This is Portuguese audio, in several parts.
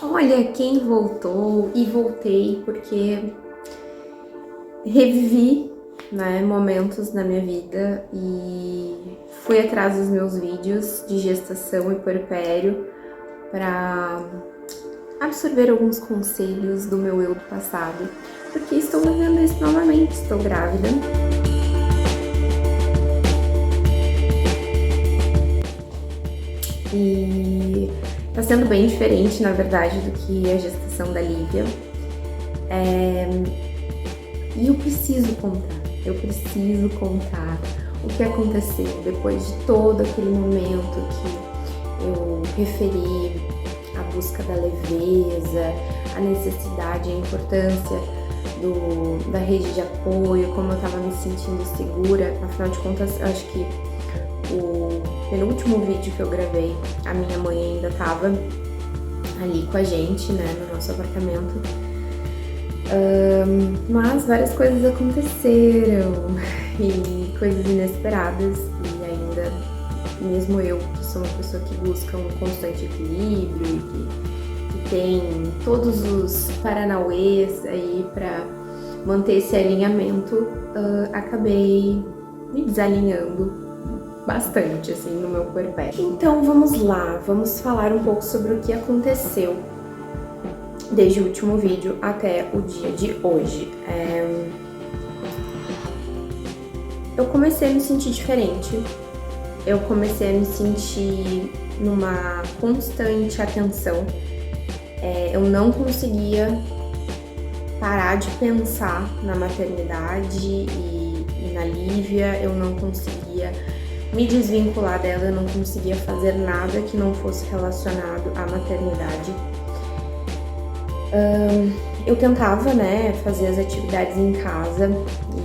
Olha quem voltou e voltei porque revivi, né, momentos na minha vida e fui atrás dos meus vídeos de gestação e puerpério para absorver alguns conselhos do meu eu do passado, porque estou vivendo isso novamente, estou grávida. E tá sendo bem diferente, na verdade, do que a gestação da Lívia. E eu preciso contar o que aconteceu depois de todo aquele momento que eu referi a busca da leveza, a necessidade, a importância da rede de apoio, como eu estava me sentindo segura. Afinal de contas, acho que o penúltimo vídeo que eu gravei, a minha mãe ainda estava ali com a gente, né, no nosso apartamento. Mas várias coisas aconteceram e coisas inesperadas, e ainda, mesmo eu, que sou uma pessoa que busca um constante equilíbrio e que tem todos os paranauês aí para manter esse alinhamento, acabei me desalinhando bastante, assim, no meu puerpério. Então vamos lá, vamos falar um pouco sobre o que aconteceu desde o último vídeo até o dia de hoje. Eu comecei a me sentir diferente, eu comecei a me sentir numa constante atenção, eu não conseguia parar de pensar na maternidade e na Lívia, eu não conseguia me desvincular dela, eu não conseguia fazer nada que não fosse relacionado à maternidade. Eu tentava, né, fazer as atividades em casa,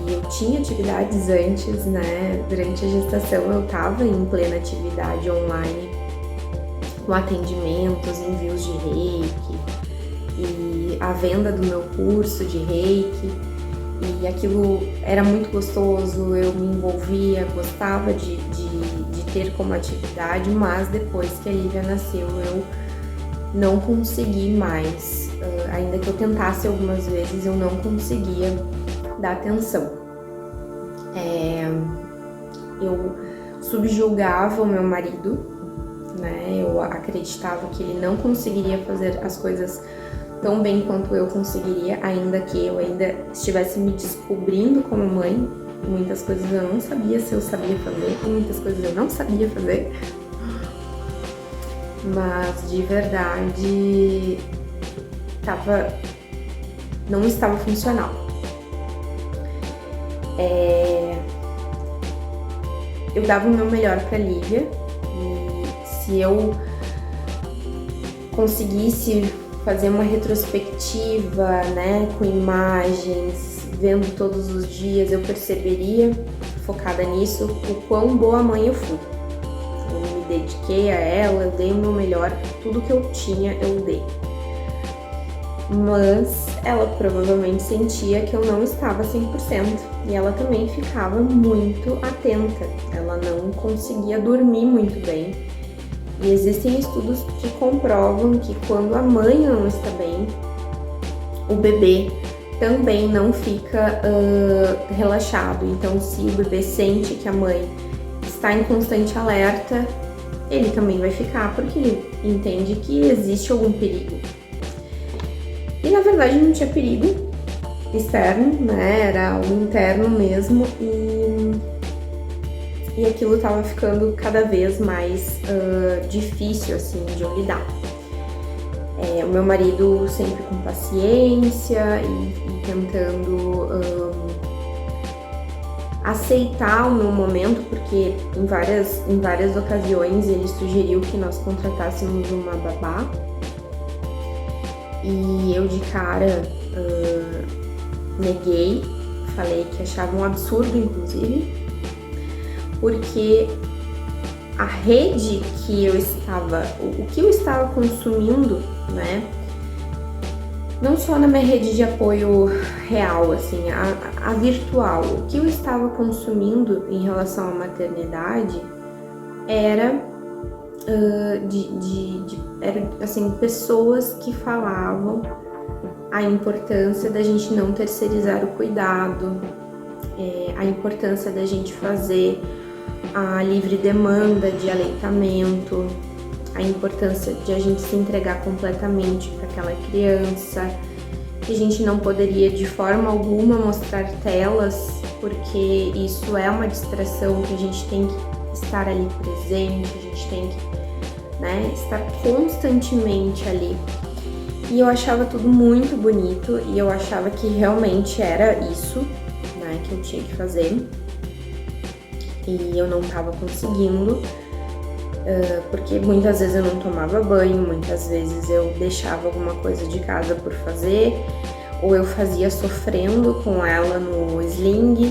e eu tinha atividades antes, né, durante a gestação eu estava em plena atividade online, com atendimentos, envios de reiki, e a venda do meu curso de reiki, e aquilo era muito gostoso, eu me envolvia, gostava de ter como atividade, mas depois que a Lívia nasceu eu não consegui mais, ainda que eu tentasse algumas vezes, eu não conseguia dar atenção. Eu subjugava o meu marido, né? Eu acreditava que ele não conseguiria fazer as coisas tão bem quanto eu conseguiria, ainda que eu ainda estivesse me descobrindo como mãe. Muitas coisas eu não sabia se eu sabia fazer, e muitas coisas eu não sabia fazer. Mas de verdade não estava funcional. Eu dava o meu melhor para Lívia, e se eu conseguisse fazer uma retrospectiva, né, com imagens, vendo todos os dias, eu perceberia, focada nisso, o quão boa mãe eu fui. Eu me dediquei a ela, eu dei o meu melhor, tudo que eu tinha eu dei. Mas ela provavelmente sentia que eu não estava 100%, e ela também ficava muito atenta, ela não conseguia dormir muito bem. E existem estudos que comprovam que quando a mãe não está bem, o bebê também não fica relaxado. Então, se o bebê sente que a mãe está em constante alerta, ele também vai ficar, porque ele entende que existe algum perigo. E na verdade não tinha perigo externo, né? Era algo interno mesmo, e aquilo tava ficando cada vez mais difícil, assim, de eu lidar. O meu marido sempre com paciência e tentando aceitar o meu momento, porque em várias ocasiões ele sugeriu que nós contratássemos uma babá, e eu de cara neguei, falei que achava um absurdo, inclusive, porque a rede que eu estava, o que eu estava consumindo, né, não só na minha rede de apoio real, assim, a virtual, o que eu estava consumindo em relação à maternidade era eram assim, pessoas que falavam a importância da gente não terceirizar o cuidado, a importância da gente fazer a livre demanda de aleitamento, a importância de a gente se entregar completamente para aquela criança, que a gente não poderia de forma alguma mostrar telas, porque isso é uma distração, que a gente tem que estar ali presente, a gente tem que, né, estar constantemente ali. E eu achava tudo muito bonito e eu achava que realmente era isso, né, que eu tinha que fazer. E eu não estava conseguindo, porque muitas vezes eu não tomava banho, muitas vezes eu deixava alguma coisa de casa por fazer, ou eu fazia sofrendo com ela no sling,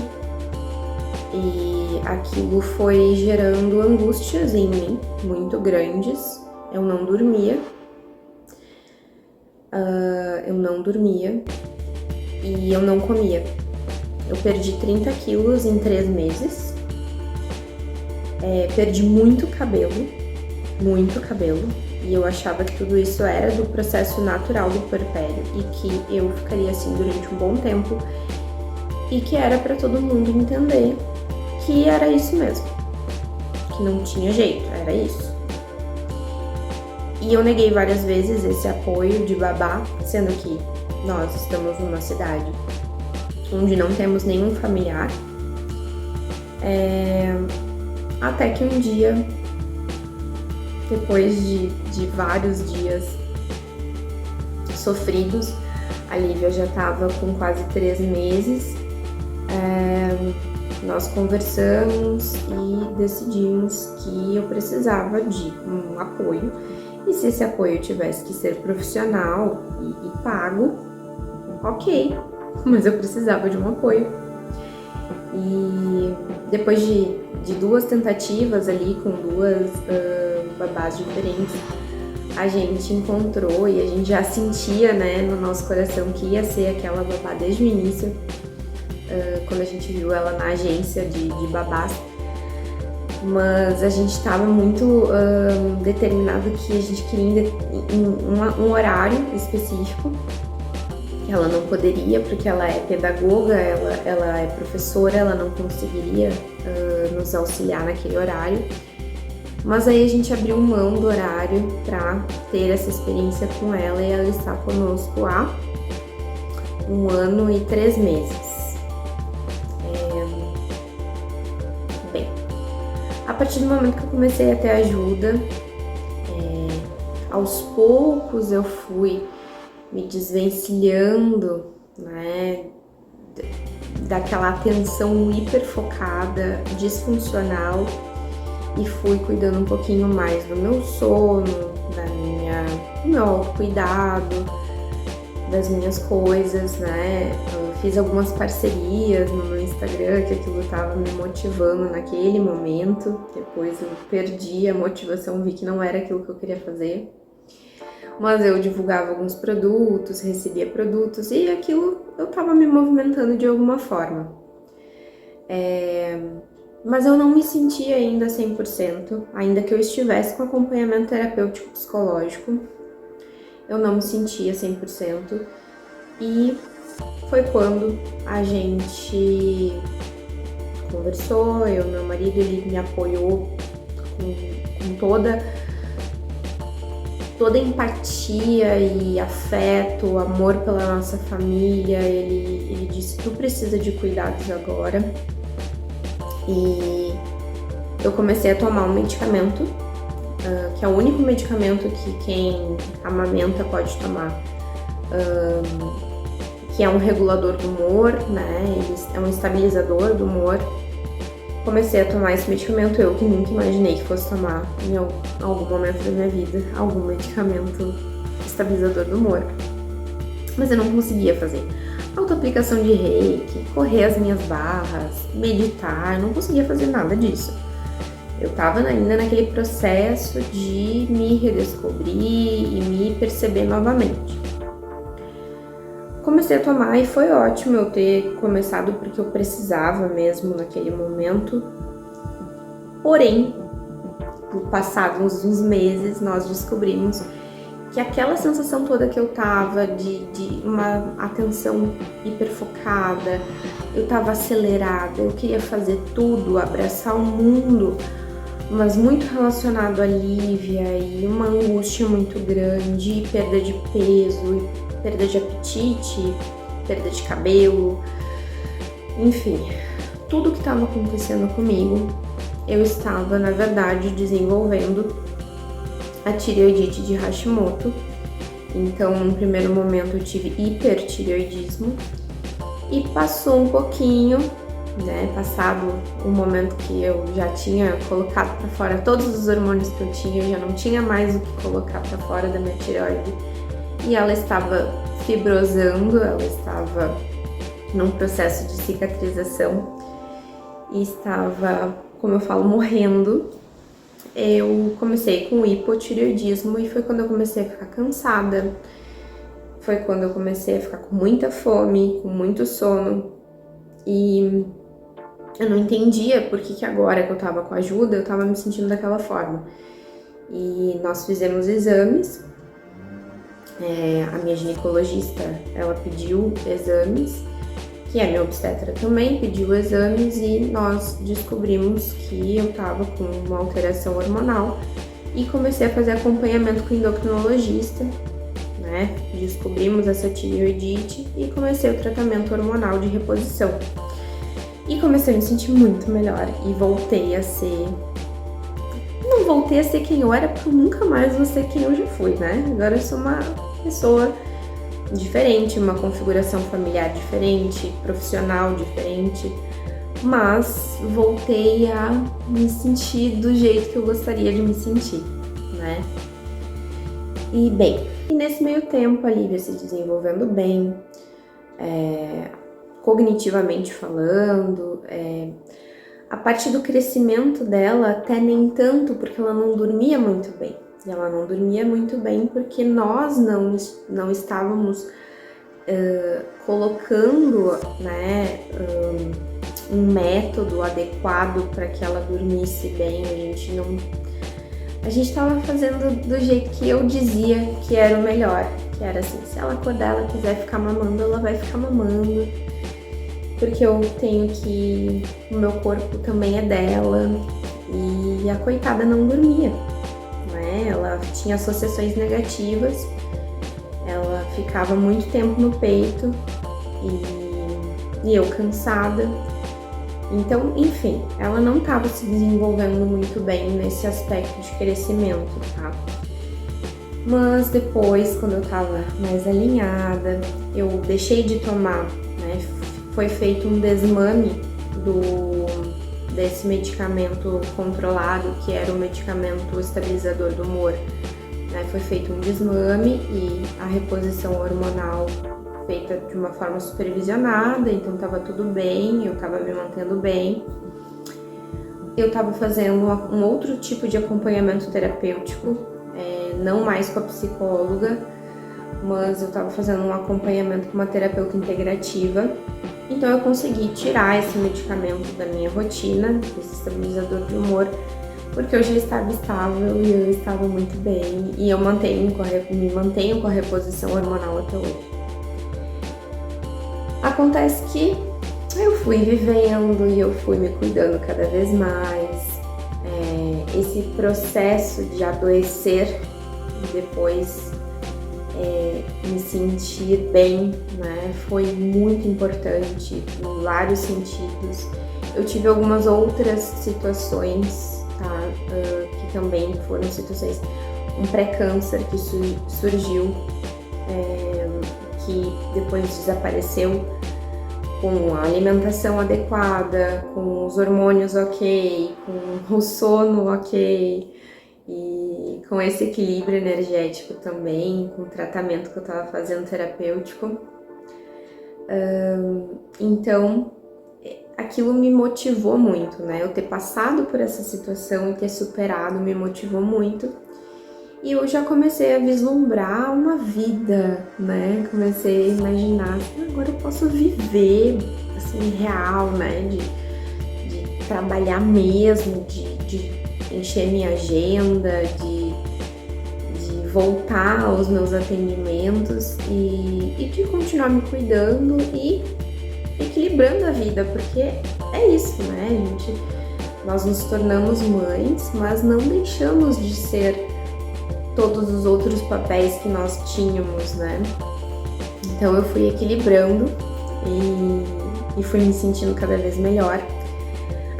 e aquilo foi gerando angústias em mim, muito grandes. Eu não dormia, e eu não comia. Eu perdi 30 quilos em 3 meses. Perdi muito cabelo, e eu achava que tudo isso era do processo natural do puerpério e que eu ficaria assim durante um bom tempo e que era para todo mundo entender que era isso mesmo, que não tinha jeito, era isso. E eu neguei várias vezes esse apoio de babá, sendo que nós estamos numa cidade onde não temos nenhum familiar. Até que um dia, depois de vários dias sofridos, a Lívia já estava com quase 3 meses, nós conversamos e decidimos que eu precisava de um apoio, e se esse apoio tivesse que ser profissional e pago, ok, mas eu precisava de um apoio. E depois de 2 tentativas ali com 2 babás diferentes, a gente encontrou e a gente já sentia, né, no nosso coração que ia ser aquela babá desde o início, quando a gente viu ela na agência de babás. Mas a gente estava muito determinado que a gente queria um horário específico. Ela não poderia, porque ela é pedagoga, ela é professora, ela não conseguiria nos auxiliar naquele horário. Mas aí a gente abriu mão do horário para ter essa experiência com ela, e ela está conosco há 1 ano e 3 meses. Bem, a partir do momento que eu comecei a ter ajuda, aos poucos eu fui me desvencilhando, né, daquela atenção hiperfocada, disfuncional, e fui cuidando um pouquinho mais do meu sono, do meu autocuidado, das minhas coisas, né. Eu fiz algumas parcerias no meu Instagram, que aquilo estava me motivando naquele momento. Depois eu perdi a motivação, vi que não era aquilo que eu queria fazer. Mas eu divulgava alguns produtos, recebia produtos, e aquilo eu estava me movimentando de alguma forma. Mas eu não me sentia ainda 100%, ainda que eu estivesse com acompanhamento terapêutico psicológico, eu não me sentia 100%. E foi quando a gente conversou, eu e meu marido, ele me apoiou com toda empatia e afeto, amor pela nossa família. Ele disse: tu precisa de cuidados agora. E eu comecei a tomar um medicamento, que é o único medicamento que quem amamenta pode tomar, que é um regulador do humor, né? Ele é um estabilizador do humor. Comecei a tomar esse medicamento, eu que nunca imaginei que fosse tomar em algum momento da minha vida algum medicamento estabilizador do humor. Mas eu não conseguia fazer autoaplicação de reiki, correr as minhas barras, meditar, eu não conseguia fazer nada disso. Eu tava ainda naquele processo de me redescobrir e me perceber novamente. Comecei a tomar e foi ótimo eu ter começado, porque eu precisava mesmo naquele momento. Porém, passados uns meses, nós descobrimos que aquela sensação toda que eu tava de uma atenção hiperfocada, eu tava acelerada, eu queria fazer tudo, abraçar o mundo, mas muito relacionado à Lívia e uma angústia muito grande, e perda de peso, e perda de apetite, perda de cabelo, enfim, tudo que estava acontecendo comigo, eu estava, na verdade, desenvolvendo a tireoidite de Hashimoto. Então, no primeiro momento, eu tive hipertireoidismo e passou um pouquinho, né? Passado o momento que eu já tinha colocado para fora todos os hormônios que eu tinha, eu já não tinha mais o que colocar para fora da minha tireoide e ela estava fibrosando, ela estava num processo de cicatrização e estava, como eu falo, morrendo. Eu comecei com hipotireoidismo e foi quando eu comecei a ficar cansada, foi quando eu comecei a ficar com muita fome, com muito sono e eu não entendia por que agora que eu tava com ajuda eu tava me sentindo daquela forma. E nós fizemos exames, a minha ginecologista, ela pediu exames, que é minha obstetra também pediu exames e nós descobrimos que eu tava com uma alteração hormonal e comecei a fazer acompanhamento com o endocrinologista, né? Descobrimos essa tireoidite e comecei o tratamento hormonal de reposição. E comecei a me sentir muito melhor e voltei a ser... Não voltei a ser quem eu era, porque eu nunca mais vou ser quem eu já fui, né? Agora eu sou uma pessoa diferente, uma configuração familiar diferente, profissional diferente, mas voltei a me sentir do jeito que eu gostaria de me sentir, né? E bem, nesse meio tempo a Lívia se desenvolvendo bem, cognitivamente falando, a parte do crescimento dela até nem tanto, porque ela não dormia muito bem. E ela não dormia muito bem porque nós não estávamos colocando, né, um método adequado para que ela dormisse bem. A gente estava fazendo do jeito que eu dizia que era o melhor, que era assim, se ela acordar, ela quiser ficar mamando, ela vai ficar mamando, porque eu tenho que... o meu corpo também é dela, e a coitada não dormia. Ela tinha associações negativas, ela ficava muito tempo no peito e eu cansada. Então, enfim, ela não estava se desenvolvendo muito bem nesse aspecto de crescimento, tá? Mas depois, quando eu estava mais alinhada, eu deixei de tomar, né? Foi feito um desmame desse medicamento controlado, que era o medicamento estabilizador do humor, né? Foi feito um desmame e a reposição hormonal feita de uma forma supervisionada, então tava tudo bem, eu tava me mantendo bem. Eu tava fazendo um outro tipo de acompanhamento terapêutico, não mais com a psicóloga, mas eu tava fazendo um acompanhamento com uma terapeuta integrativa. Então eu consegui tirar esse medicamento da minha rotina, esse estabilizador de humor, porque eu já estava estável e eu estava muito bem e eu me mantenho com a reposição hormonal até hoje. Acontece que eu fui vivendo e eu fui me cuidando cada vez mais. Esse processo de adoecer e depois me sentir bem, né, foi muito importante em vários sentidos. Eu tive algumas outras situações, tá, que também foram situações, um pré-câncer que surgiu, que depois desapareceu, com a alimentação adequada, com os hormônios ok, com o sono ok, e com esse equilíbrio energético também, com o tratamento que eu estava fazendo terapêutico. Então, aquilo me motivou muito, né? Eu ter passado por essa situação e ter superado me motivou muito. E eu já comecei a vislumbrar uma vida, né? Comecei a imaginar, agora eu posso viver, assim, real, né? De trabalhar mesmo, de encher minha agenda, de voltar aos meus atendimentos e de continuar me cuidando e equilibrando a vida, porque é isso, né, nós nos tornamos mães, mas não deixamos de ser todos os outros papéis que nós tínhamos, né? Então eu fui equilibrando e fui me sentindo cada vez melhor.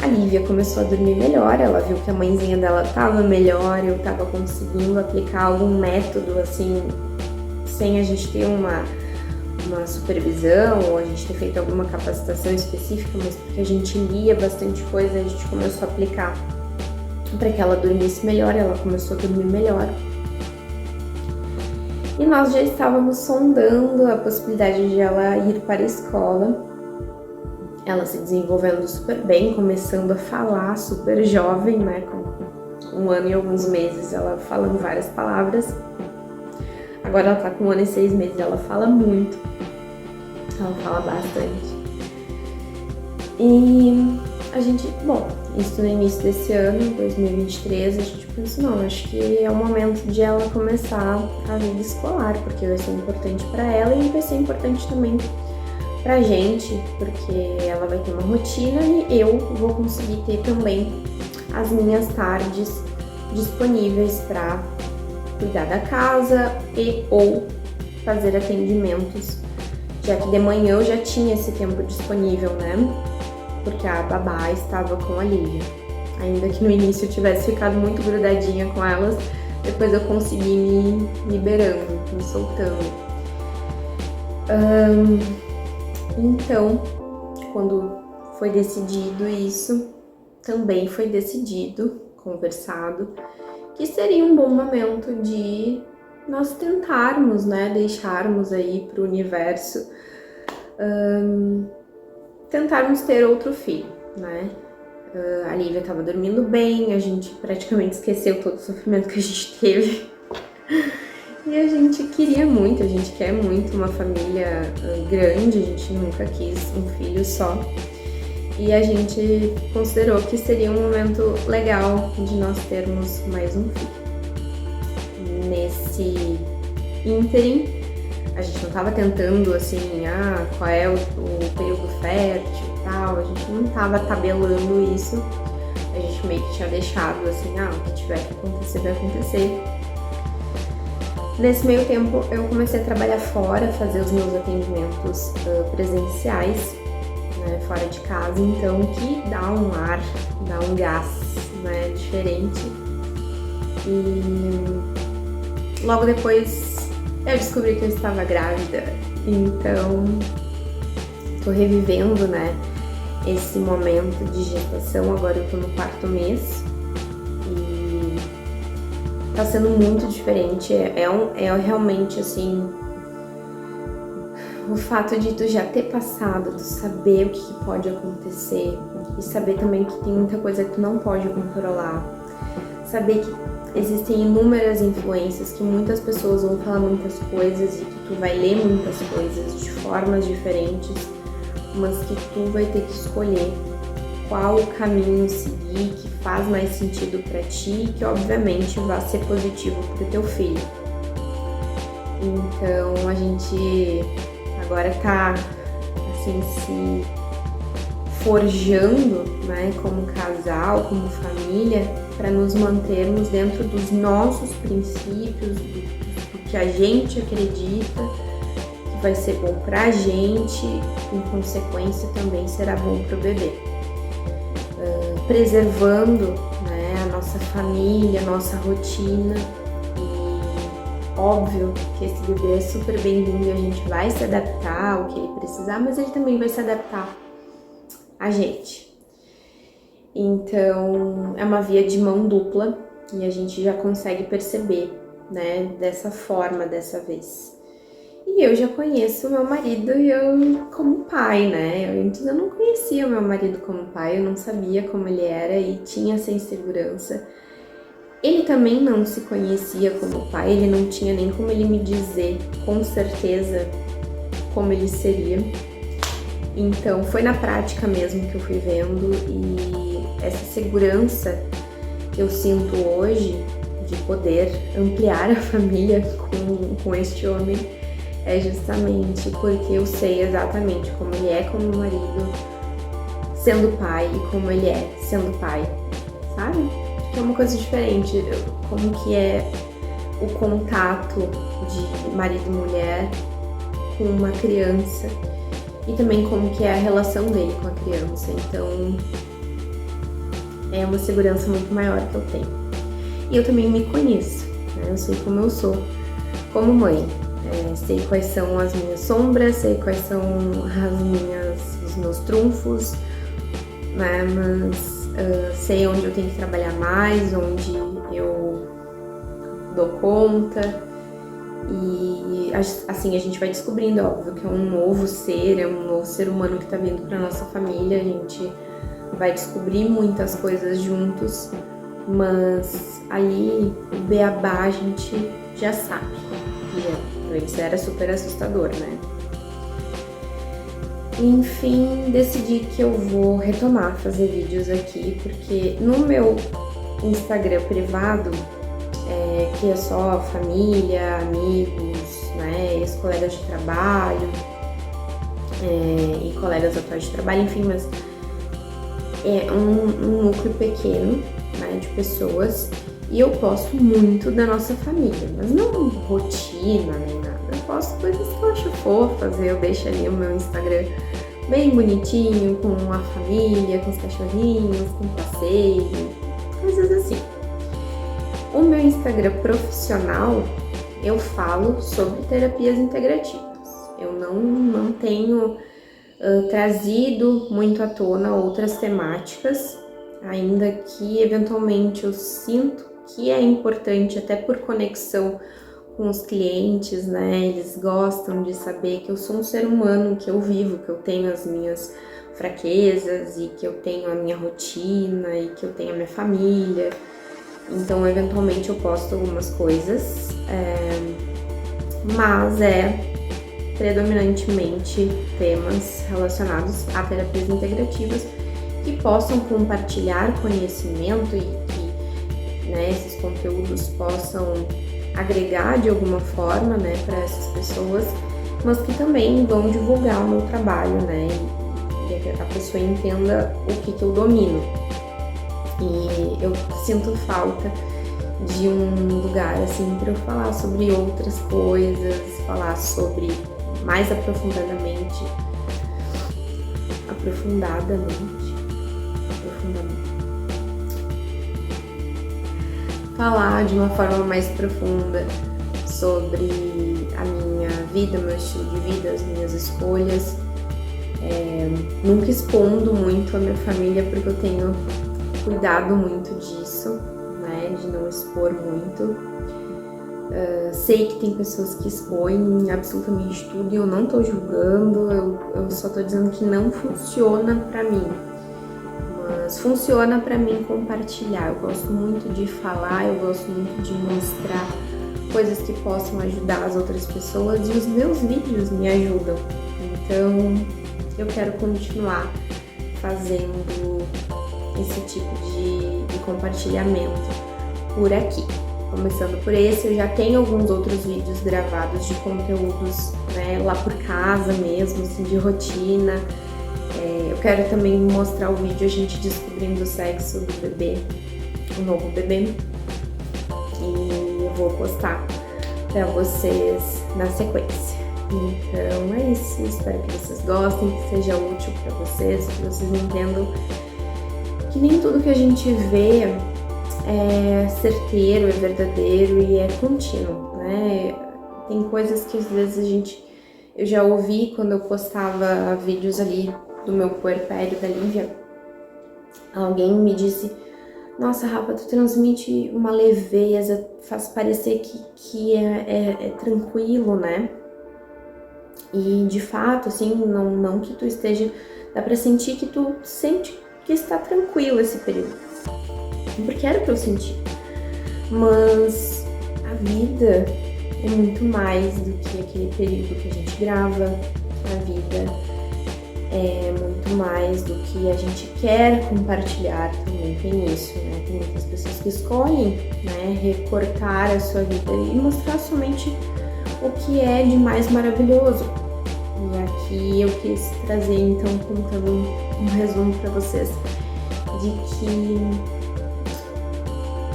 A Lívia começou a dormir melhor, ela viu que a mãezinha dela estava melhor, eu estava conseguindo aplicar algum método, assim, sem a gente ter uma supervisão ou a gente ter feito alguma capacitação específica, mas porque a gente lia bastante coisa, a gente começou a aplicar para que ela dormisse melhor, ela começou a dormir melhor. E nós já estávamos sondando a possibilidade de ela ir para a escola, ela se desenvolvendo super bem, começando a falar super jovem, né, com 1 ano e alguns meses, ela falando várias palavras. Agora ela tá com 1 ano e 6 meses, ela fala muito, ela fala bastante. E a gente, bom, isso no início desse ano, 2023, a gente pensou, não, acho que é o momento de ela começar a vida escolar, porque vai ser importante para ela e vai ser importante também pra gente, porque ela vai ter uma rotina e eu vou conseguir ter também as minhas tardes disponíveis para cuidar da casa e ou fazer atendimentos, já que de manhã eu já tinha esse tempo disponível, né? Porque a babá estava com a Lívia. Ainda que no início eu tivesse ficado muito grudadinha com elas, depois eu consegui me liberando, me soltando. Então, quando foi decidido isso, também foi decidido, conversado, que seria um bom momento de nós tentarmos, né, deixarmos aí para o universo, tentarmos ter outro filho, né? A Lívia estava dormindo bem, a gente praticamente esqueceu todo o sofrimento que a gente teve. E a gente queria muito, a gente quer muito uma família grande, a gente nunca quis um filho só. E a gente considerou que seria um momento legal de nós termos mais um filho. Nesse ínterim, a gente não estava tentando assim, qual é o período fértil e tal, a gente não estava tabelando isso. A gente meio que tinha deixado assim, o que tiver que acontecer vai acontecer. Nesse meio tempo, eu comecei a trabalhar fora, fazer os meus atendimentos presenciais, né, fora de casa, então que dá um ar, dá um gás, né, diferente. E logo depois eu descobri que eu estava grávida, então tô revivendo, né, esse momento de gestação. Agora eu tô no 4º mês. Tá sendo muito diferente, é realmente assim, o fato de tu já ter passado, tu saber o que pode acontecer e saber também que tem muita coisa que tu não pode controlar, saber que existem inúmeras influências, que muitas pessoas vão falar muitas coisas e que tu vai ler muitas coisas de formas diferentes, mas que tu vai ter que escolher qual o caminho seguir, que faz mais sentido para ti e que obviamente vai ser positivo para o teu filho. Então a gente agora tá assim se forjando, né, como casal, como família, para nos mantermos dentro dos nossos princípios, do que a gente acredita que vai ser bom pra gente, em consequência também será bom pro bebê. Preservando, né, a nossa família, a nossa rotina, e óbvio que esse bebê é super bem-vindo e a gente vai se adaptar ao que ele precisar, mas ele também vai se adaptar a gente. Então é uma via de mão dupla e a gente já consegue perceber, né, dessa forma dessa vez. E eu já conheço o meu marido como pai, né? Antes eu não conhecia o meu marido como pai, eu não sabia como ele era e tinha essa insegurança. Ele também não se conhecia como pai, ele não tinha nem como ele me dizer com certeza como ele seria. Então foi na prática mesmo que eu fui vendo, e essa segurança que eu sinto hoje de poder ampliar a família com este homem é justamente porque eu sei exatamente como ele é como marido, sendo pai, e como ele é sendo pai, sabe? Que é uma coisa diferente, como que é o contato de marido e mulher com uma criança e também como que é a relação dele com a criança. Então é uma segurança muito maior que eu tenho. E eu também me conheço, né? Eu sei como eu sou como mãe, sei quais são as minhas sombras, sei quais são os meus trunfos, né? Mas sei onde eu tenho que trabalhar mais, onde eu dou conta. E assim a gente vai descobrindo, óbvio, que é um novo ser humano que tá vindo pra nossa família. A gente vai descobrir muitas coisas juntos, mas ali o beabá a gente já sabe. E antes era super assustador, né? Enfim, decidi que eu vou retomar fazer vídeos aqui, porque no meu Instagram privado, que é só família, amigos, né, ex-colegas de trabalho e colegas atuais de trabalho, enfim, mas é um núcleo pequeno, né, de pessoas, e eu posto muito da nossa família, mas não rotina nem nada, eu posto coisas que eu acho fofas, eu deixo ali o meu Instagram bem bonitinho, com a família, com os cachorrinhos, com passeio, coisas assim. O meu Instagram profissional, eu falo sobre terapias integrativas. Eu não tenho trazido muito à tona outras temáticas, ainda que eventualmente eu sinto que é importante, até por conexão com os clientes, né? Eles gostam de saber que eu sou um ser humano, que eu vivo, que eu tenho as minhas fraquezas e que eu tenho a minha rotina e que eu tenho a minha família. Então, eventualmente eu posto algumas coisas, mas predominantemente temas relacionados a terapias integrativas que possam compartilhar conhecimento e que, né, esses conteúdos possam agregar de alguma forma, né, para essas pessoas, mas que também vão divulgar o meu trabalho, né, e a pessoa entenda o que eu domino. E eu sinto falta de um lugar assim para eu falar sobre outras coisas, falar sobre mais aprofundadamente, falar de uma forma mais profunda sobre a minha vida, meu estilo de vida, as minhas escolhas, nunca expondo muito a minha família, porque eu tenho cuidado muito disso, né, de não expor muito. Sei que tem pessoas que expõem absolutamente tudo e eu não tô julgando, eu só tô dizendo que não funciona pra mim, mas funciona pra mim compartilhar. Eu gosto muito de falar, eu gosto muito de mostrar coisas que possam ajudar as outras pessoas, e os meus vídeos me ajudam, então eu quero continuar fazendo esse tipo de compartilhamento por aqui. Começando por esse, eu já tenho alguns outros vídeos gravados de conteúdos, né, lá por casa mesmo, assim, de rotina. Eu quero também mostrar o vídeo a gente descobrindo o sexo do bebê, o novo bebê, e eu vou postar para vocês na sequência. Então é isso, espero que vocês gostem, que seja útil para vocês, que vocês entendam que nem tudo que a gente vê é certeiro, é verdadeiro e é contínuo, né? Tem coisas que às vezes eu já ouvi quando eu postava vídeos ali do meu puerpério da Lívia. Alguém me disse: nossa, Rafa, tu transmite uma leveza, faz parecer que é tranquilo, né? E de fato, assim, não que tu esteja, dá pra sentir que tu sente que está tranquilo esse período, porque era o que eu senti. Mas a vida é muito mais do que aquele período que a gente grava. A vida é muito mais do que a gente quer compartilhar, também tem isso, né? Tem muitas pessoas que escolhem, né, recortar a sua vida e mostrar somente o que é de mais maravilhoso. E aqui eu quis trazer, então, contando um resumo para vocês de que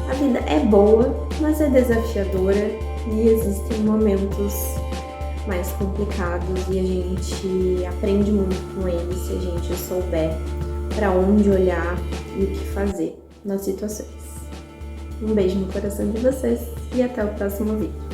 a vida é boa, mas é desafiadora e existem momentos mais complicados e a gente aprende muito com eles se a gente souber para onde olhar e o que fazer nas situações. Um beijo no coração de vocês e até o próximo vídeo.